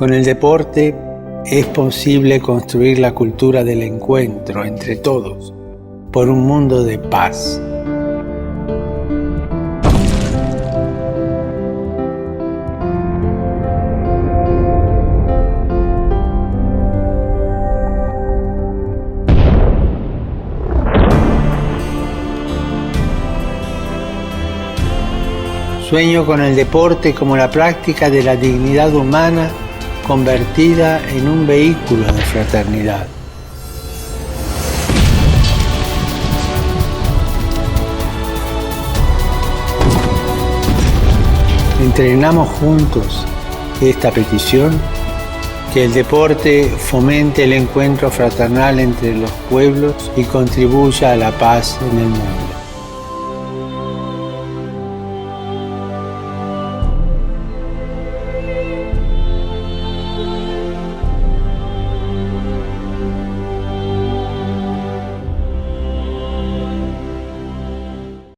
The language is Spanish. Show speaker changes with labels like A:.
A: Con el deporte es posible construir la cultura del encuentro entre todos por un mundo de paz. Sueño con el deporte como la práctica de la dignidad humana convertida en un vehículo de fraternidad. Entrenamos juntos esta petición, que el deporte fomente el encuentro fraternal entre los pueblos y contribuya a la paz en el mundo.